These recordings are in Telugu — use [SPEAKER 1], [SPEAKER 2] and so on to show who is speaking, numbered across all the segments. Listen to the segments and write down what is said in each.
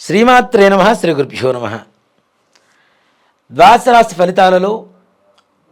[SPEAKER 1] శ్రీమాత్రే నమః. శ్రీ గురుభ్యో నమః. ద్వాదశ రాశి ఫలితాలలో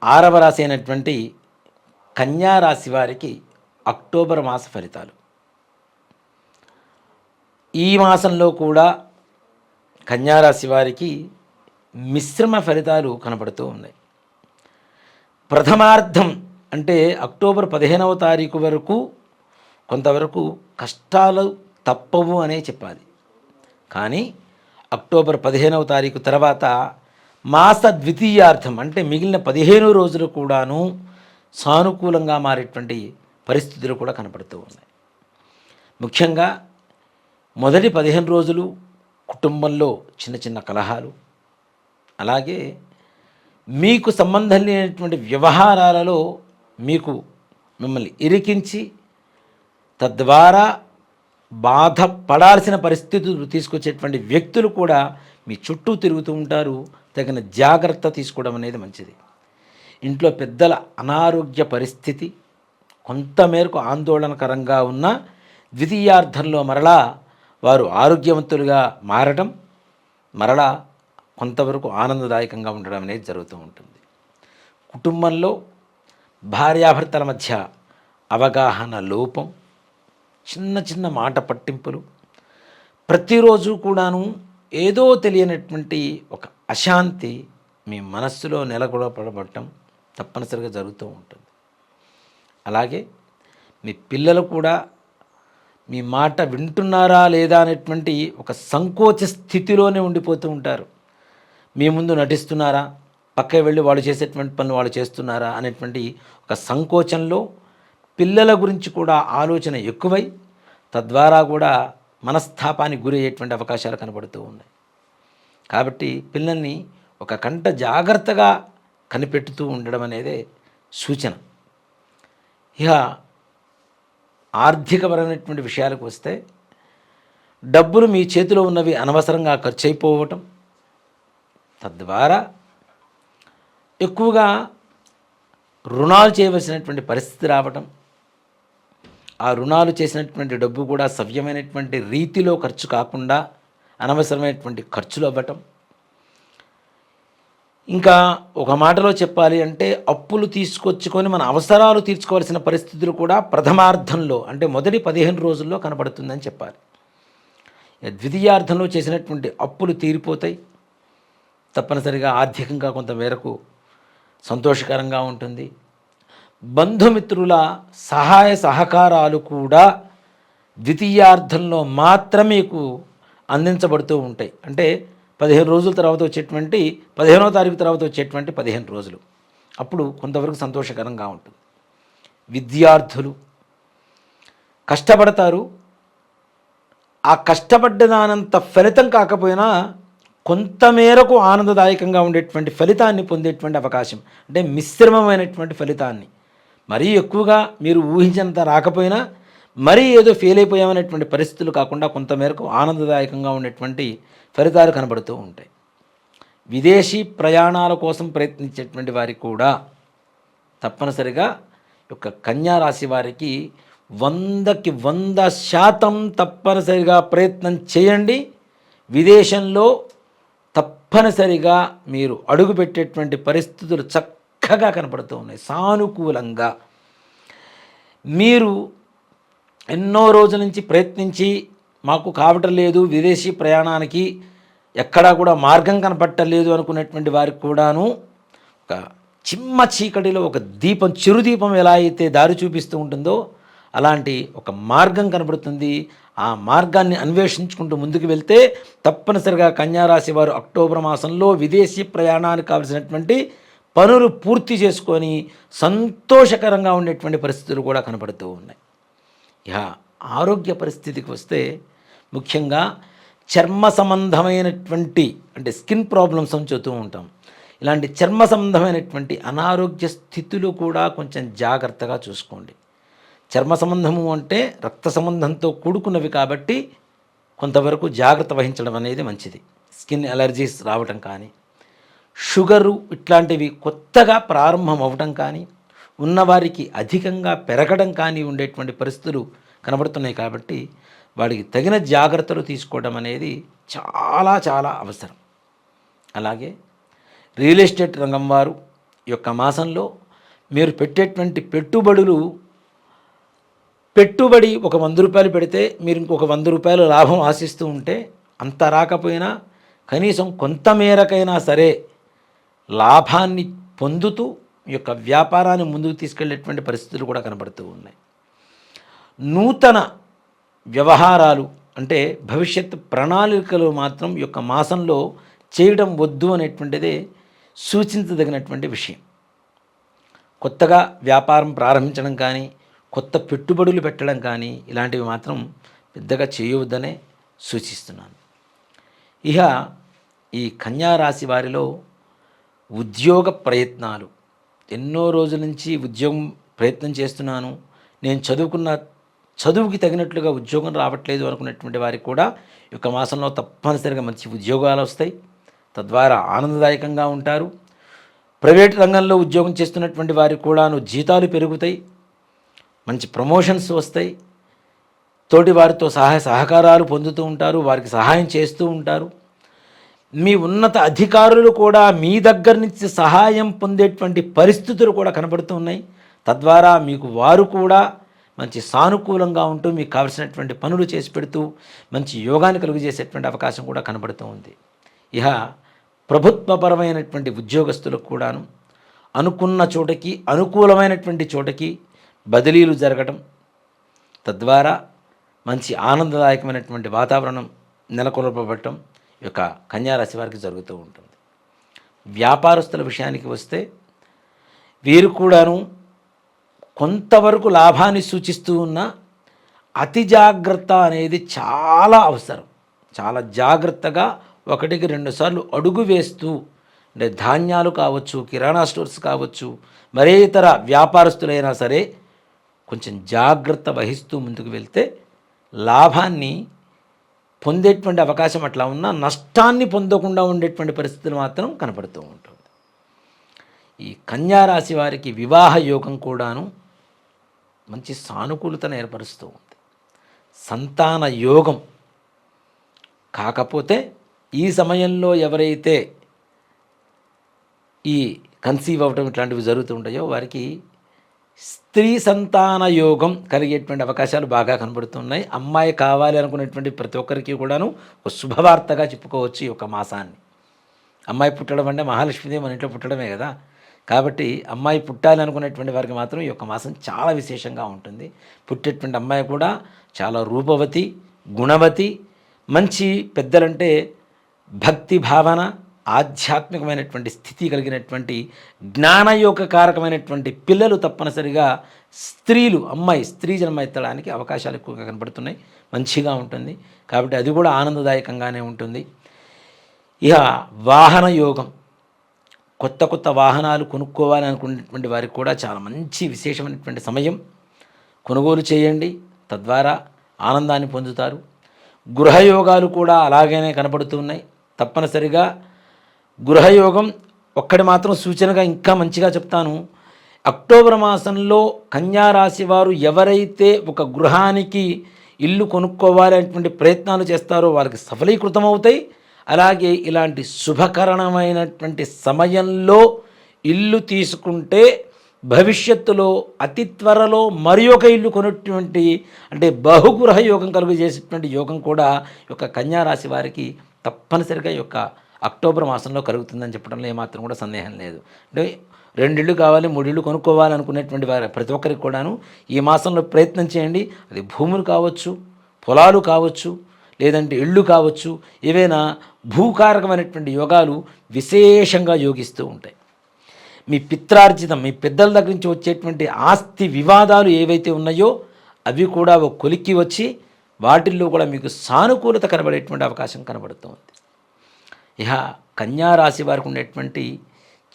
[SPEAKER 1] 6వ రాశి అయినటువంటి కన్యా రాశి వారికి అక్టోబర్ మాస ఫలితాలు. ఈ మాసంలో కూడా కన్యా రాశి వారికి మిశ్రమ ఫలితాలు కనబడుతూ ఉన్నాయి. ప్రథమార్థం అంటే అక్టోబర్ 15వ తారీఖు వరకు కొంతవరకు కష్టాలు తప్పవు అనే చెప్పాలి. కానీ అక్టోబర్ 15వ తారీఖు తర్వాత మాస ద్వితీయార్థం అంటే మిగిలిన 15 రోజులు కూడాను సానుకూలంగా మారేటువంటి పరిస్థితులు కూడా కనపడుతూ ఉన్నాయి. ముఖ్యంగా మొదటి 15 రోజులు కుటుంబంలో చిన్న చిన్న కలహాలు, అలాగే మీకు సంబంధం లేనటువంటి వ్యవహారాలలో మిమ్మల్ని ఇరికించి తద్వారా బాధపడాల్సిన పరిస్థితులు తీసుకొచ్చేటువంటి వ్యక్తులు కూడా మీ చుట్టూ తిరుగుతూ ఉంటారు. తగిన జాగ్రత్త తీసుకోవడం అనేది మంచిది. ఇంట్లో పెద్దల అనారోగ్య పరిస్థితి కొంతమేరకు ఆందోళనకరంగా ఉన్న ద్వితీయార్థంలో మరలా వారు ఆరోగ్యవంతులుగా మారడం, మరలా కొంతవరకు ఆనందదాయకంగా ఉండడం అనేది జరుగుతూ ఉంటుంది. కుటుంబంలో భార్యాభర్తల మధ్య అవగాహన లోపం, చిన్న చిన్న మాట పట్టింపులు, ప్రతిరోజు కూడాను ఏదో తెలియనటువంటి ఒక అశాంతి మీ మనస్సులో నెలకొల్పబడటం తప్పనిసరిగా జరుగుతూ ఉంటుంది. అలాగే మీ పిల్లలు కూడా మీ మాట వింటున్నారా లేదా అనేటువంటి ఒక సంకోచ స్థితిలోనే ఉండిపోతూ ఉంటారు. మీ ముందు నటిస్తున్నారా, పక్కకి వెళ్ళి వాళ్ళు చేసేటువంటి పనులు వాళ్ళు చేస్తున్నారా అనేటువంటి ఒక సంకోచంలో పిల్లల గురించి కూడా ఆలోచన ఎక్కువై తద్వారా కూడా మనస్తాపానికి గురయ్యేటువంటి అవకాశాలు కనబడుతూ ఉన్నాయి. కాబట్టి పిల్లల్ని ఒక కంట జాగ్రత్తగా కనిపెడుతూ ఉండడం అనేదే సూచన. ఇక ఆర్థికపరమైనటువంటి విషయాలకు వస్తే డబ్బులు మీ చేతిలో ఉన్నవి అనవసరంగా ఖర్చు అయిపోవటం, తద్వారా ఎక్కువగా రుణాలు చేయవలసినటువంటి పరిస్థితి రావటం, ఆ రుణాలు చేసినటువంటి డబ్బు కూడా సవ్యమైనటువంటి రీతిలో ఖర్చు కాకుండా అనవసరమైనటువంటి ఖర్చులు అవ్వటం, ఇంకా ఒక మాటలో చెప్పాలి అంటే అప్పులు తీసుకొచ్చుకొని మన అవసరాలు తీర్చుకోవాల్సిన పరిస్థితులు కూడా ప్రథమార్థంలో అంటే మొదటి 15 రోజుల్లో కనబడుతుందని చెప్పాలి. ద్వితీయార్థంలో చేసినటువంటి అప్పులు తీరిపోతాయి. తప్పనిసరిగా ఆర్థికంగా కొంత మేరకు సంతోషకరంగా ఉంటుంది. బంధుమిత్రుల సహాయ సహకారాలు కూడా ద్వితీయార్థంలో మాత్రమే మీకు అందించబడుతూ ఉంటాయి. అంటే 15 రోజుల తర్వాత వచ్చేటువంటి 15వ తారీఖు తర్వాత వచ్చేటువంటి 15 రోజులు అప్పుడు కొంతవరకు సంతోషకరంగా ఉంటుంది. విద్యార్థులు కష్టపడతారు. ఆ కష్టపడ్డదానంత ఫలితం కాకపోయినా కొంతమేరకు ఆనందదాయకంగా ఉండేటువంటి ఫలితాన్ని పొందేటువంటి అవకాశం, అంటే మిశ్రమమైనటువంటి ఫలితాన్ని, మరీ ఎక్కువగా మీరు ఊహించినంత రాకపోయినా మరీ ఏదో ఫెయిల్ అయిపోయామనేటువంటి పరిస్థితులు కాకుండా కొంతమేరకు ఆనందదాయకంగా ఉండేటువంటి ఫలితాలు కనబడుతూ ఉంటాయి. విదేశీ ప్రయాణాల కోసం ప్రయత్నించేటువంటి వారికి కూడా తప్పనిసరిగా యొక్క కన్యా రాశి వారికి 100కి 100% తప్పనిసరిగా ప్రయత్నం చేయండి. విదేశంలో తప్పనిసరిగా మీరు అడుగుపెట్టేటువంటి పరిస్థితులు చక్కగా కనపడుతూ ఉన్నాయి. సానుకూలంగా మీరు ఎన్నో రోజుల నుంచి ప్రయత్నించి మాకు కావటం లేదు, విదేశీ ప్రయాణానికి ఎక్కడా కూడా మార్గం కనపట్టలేదు అనుకునేటువంటి వారికి కూడాను ఒక చిమ్మ చీకటిలో ఒక దీపం, చిరుదీపం ఎలా అయితే దారి చూపిస్తూ ఉంటుందో అలాంటి ఒక మార్గం కనబడుతుంది. ఆ మార్గాన్ని అన్వేషించుకుంటూ ముందుకు వెళ్తే తప్పనిసరిగా కన్యారాశి వారు అక్టోబర్ మాసంలో విదేశీ ప్రయాణానికి కావలసినటువంటి పనులు పూర్తి చేసుకొని సంతోషకరంగా ఉండేటువంటి పరిస్థితులు కూడా కనబడుతూ ఉన్నాయి. ఇక ఆరోగ్య పరిస్థితికి వస్తే ముఖ్యంగా చర్మ సంబంధమైనటువంటి అంటే స్కిన్ ప్రాబ్లమ్స్ అని చెబుతూ ఉంటాం. ఇలాంటి చర్మ సంబంధమైనటువంటి అనారోగ్య స్థితులు కూడా కొంచెం జాగ్రత్తగా చూసుకోండి. చర్మ సంబంధము అంటే రక్త సంబంధంతో కూడుకున్నవి కాబట్టి కొంతవరకు జాగ్రత్త వహించడం అనేది మంచిది. స్కిన్ అలర్జీస్ రావటం కానీ, షుగరు ఇట్లాంటివి కొత్తగా ప్రారంభం అవ్వటం కానీ, ఉన్నవారికి అధికంగా పెరగడం కానీ ఉండేటువంటి పరిస్థితులు కనబడుతున్నాయి. కాబట్టి వాడికి తగిన జాగ్రత్తలు తీసుకోవడం అనేది చాలా చాలా అవసరం. అలాగే రియల్ ఎస్టేట్ రంగం వారు ఈ యొక్క మాసంలో మీరు పెట్టేటువంటి పెట్టుబడి ఒక 100 రూపాయలు పెడితే మీరు ఇంకొక 100 రూపాయలు లాభం ఆశిస్తూ ఉంటే, అంత రాకపోయినా కనీసం కొంత మేరకైనా సరే లాభాన్ని పొందుతూ ఈ యొక్క వ్యాపారాన్ని ముందుకు తీసుకెళ్లేటువంటి పరిస్థితులు కూడా కనబడుతూ ఉన్నాయి. నూతన వ్యవహారాలు అంటే భవిష్యత్ ప్రణాళికలు మాత్రం ఈ యొక్క మాసంలో చేయడం వద్దు అనేటువంటిదే సూచించదగినటువంటి విషయం. కొత్తగా వ్యాపారం ప్రారంభించడం కానీ, కొత్త పెట్టుబడులు పెట్టడం కానీ ఇలాంటివి మాత్రం పెద్దగా చేయవద్దనే సూచిస్తున్నాను. ఇక ఈ కన్యా రాశి వారిలో ఉద్యోగ ప్రయత్నాలు, ఎన్నో రోజుల నుంచి ఉద్యోగం ప్రయత్నం చేస్తున్నాను, నేను చదువుకి తగినట్లుగా ఉద్యోగం రావట్లేదు అనుకున్నటువంటి వారికి కూడా ఈ యొక్క మాసంలో తప్పనిసరిగా మంచి ఉద్యోగాలు వస్తాయి. తద్వారా ఆనందదాయకంగా ఉంటారు. ప్రైవేట్ రంగంలో ఉద్యోగం చేస్తున్నటువంటి వారికి కూడాను జీతాలు పెరుగుతాయి, మంచి ప్రమోషన్స్ వస్తాయి, తోటి వారితో సహకారాలు పొందుతూ ఉంటారు, వారికి సహాయం చేస్తూ ఉంటారు. మీ ఉన్నత అధికారులు కూడా మీ దగ్గర నుంచి సహాయం పొందేటువంటి పరిస్థితులు కూడా కనబడుతూ ఉన్నాయి. తద్వారా మీకు వారు కూడా మంచి సానుకూలంగా ఉంటూ మీకు కావలసినటువంటి పనులు చేసి పెడుతూ మంచి యోగాన్ని కలుగు చేసేటువంటి అవకాశం కూడా కనబడుతూ ఉంది. ఇక ప్రభుత్వపరమైనటువంటి ఉద్యోగస్తులకు కూడాను అనుకున్న చోటకి, అనుకూలమైనటువంటి చోటకి బదిలీలు జరగడం, తద్వారా మంచి ఆనందదాయకమైనటువంటి వాతావరణం నెలకొల్పబడటం ఈ యొక్క కన్యారాశి వారికి జరుగుతూ ఉంటుంది. వ్యాపారస్తుల విషయానికి వస్తే వీరు కూడాను కొంతవరకు లాభాన్ని సూచిస్తూ ఉన్న అతి జాగ్రత్త అనేది చాలా అవసరం. చాలా జాగ్రత్తగా 1-2 సార్లు అడుగు వేస్తూ, అంటే ధాన్యాలు కావచ్చు, కిరాణా స్టోర్స్ కావచ్చు, మరే ఇతర వ్యాపారస్తులైనా సరే కొంచెం జాగ్రత్త వహిస్తూ ముందుకు వెళ్తే లాభాన్ని పొందేటువంటి అవకాశం అట్లా ఉన్నా నష్టాన్ని పొందకుండా ఉండేటువంటి పరిస్థితులు మాత్రం కనపడుతూ ఉంటుంది. ఈ కన్యారాశి వారికి వివాహ యోగం కూడాను మంచి సానుకూలతను ఏర్పరుస్తూ ఉంది. సంతాన యోగం కాకపోతే ఈ సమయంలో ఎవరైతే ఈ కన్సీవ్ అవ్వటం ఇట్లాంటివి జరుగుతూ ఉంటాయో వారికి స్త్రీ సంతాన యోగం కలిగేటువంటి అవకాశాలు బాగా కనబడుతున్నాయి. అమ్మాయి కావాలి అనుకునేటువంటి ప్రతి ఒక్కరికి కూడాను ఒక శుభవార్తగా చెప్పుకోవచ్చు ఈ యొక్క మాసాన్ని. అమ్మాయి పుట్టడం అంటే మహాలక్ష్మీదేవి మన ఇంట్లో పుట్టడమే కదా. కాబట్టి అమ్మాయి పుట్టాలి అనుకునేటువంటి వారికి మాత్రం ఈ యొక్క మాసం చాలా విశేషంగా ఉంటుంది. పుట్టేటువంటి అమ్మాయి కూడా చాలా రూపవతి, గుణవతి, మంచి పెద్దలంటే భక్తి భావన, ఆధ్యాత్మికమైనటువంటి స్థితి కలిగినటువంటి జ్ఞానయోగకారకమైనటువంటి పిల్లలు తప్పనిసరిగా అమ్మాయి స్త్రీ జన్మ ఎత్తడానికి అవకాశాలు ఎక్కువగా కనబడుతున్నాయి. మంచిగా ఉంటుంది కాబట్టి అది కూడా ఆనందదాయకంగానే ఉంటుంది. ఇక వాహన యోగం, కొత్త వాహనాలు కొనుక్కోవాలి అనుకునేటువంటి వారికి కూడా చాలా మంచి విశేషమైనటువంటి సమయం. కొనుగోలు చేయండి, తద్వారా ఆనందాన్ని పొందుతారు. గృహయోగాలు కూడా అలాగనే కనబడుతున్నాయి. తప్పనిసరిగా గృహయోగం ఒక్కటి మాత్రం సూచనగా ఇంకా మంచిగా చెప్తాను. అక్టోబర్ మాసంలో కన్యారాశి వారు ఎవరైతే ఒక గృహానికి ఇల్లు కొనుక్కోవాలనేటువంటి ప్రయత్నాలు చేస్తారో వాళ్ళకి సఫలీకృతం అవుతాయి. అలాగే ఇలాంటి శుభకరణమైనటువంటి సమయంలో ఇల్లు తీసుకుంటే భవిష్యత్తులో అతి త్వరలో మరి ఒక ఇల్లు కొనేటువంటి అంటే బహుగృహ యోగం కలుగు చేసేటువంటి యోగం కూడా ఈ యొక్క కన్యారాశి వారికి తప్పనిసరిగా ఈ యొక్క అక్టోబర్ మాసంలో కలుగుతుందని చెప్పడంలో ఏమాత్రం కూడా సందేహం లేదు. అంటే 2 ఇళ్ళు కావాలి, 3 ఇళ్ళు కొనుక్కోవాలి అనుకునేటువంటి వారు ప్రతి ఒక్కరికి కూడాను ఈ మాసంలో ప్రయత్నం చేయండి. అది భూములు కావచ్చు, పొలాలు కావచ్చు, లేదంటే ఇళ్ళు కావచ్చు, ఏవైనా భూకారకమైనటువంటి యోగాలు విశేషంగా యోగిస్తూ ఉంటాయి. మీ పిత్రార్జితం, మీ పెద్దల దగ్గర నుంచి వచ్చేటువంటి ఆస్తి వివాదాలు ఏవైతే ఉన్నాయో అవి కూడా ఒక కొలిక్కి వచ్చి వాటిల్లో కూడా మీకు సానుకూలత కనబడేటువంటి అవకాశం కనబడుతుంది. ఇక కన్యారాశి వారికి ఉండేటువంటి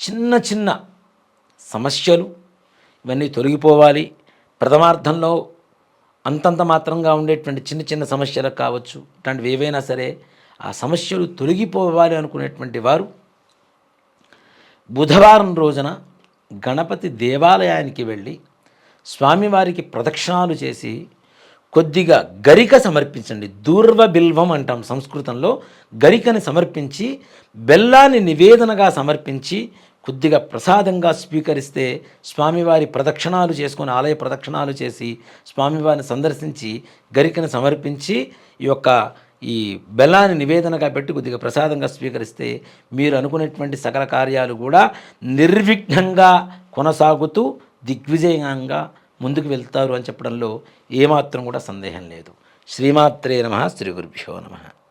[SPEAKER 1] చిన్న సమస్యలు ఇవన్నీ తొలగిపోవాలి. ప్రథమార్థంలో అంతంత మాత్రంగా ఉండేటువంటి చిన్న సమస్యలకు కావచ్చు, ఇట్లాంటివి ఏవైనా సరే ఆ సమస్యలు తొలగిపోవాలి అనుకునేటువంటి వారు బుధవారం రోజున గణపతి దేవాలయానికి వెళ్ళి స్వామివారికి ప్రదక్షిణాలు చేసి కొద్దిగా గరిక సమర్పించండి. దూర్వ బిల్వం అంటాం సంస్కృతంలో. గరికని సమర్పించి బెల్లాన్ని నివేదనగా సమర్పించి కొద్దిగా ప్రసాదంగా స్వీకరిస్తే స్వామివారి ప్రదక్షిణాలు చేసుకొని ఆలయ ప్రదక్షిణాలు చేసి స్వామివారిని సందర్శించి గరికను సమర్పించి ఈ బెల్లాన్ని నివేదనగా పెట్టి కొద్దిగా ప్రసాదంగా స్వీకరిస్తే మీరు అనుకునేటువంటి సకల కార్యాలు కూడా నిర్విఘ్నంగా కొనసాగుతూ దిగ్విజయంగా ముందుకు వెళ్తారు అని చెప్పడంలో ఏమాత్రం కూడా సందేహం లేదు. శ్రీమాత్రే నమః. శ్రీ గురుభ్యో నమః.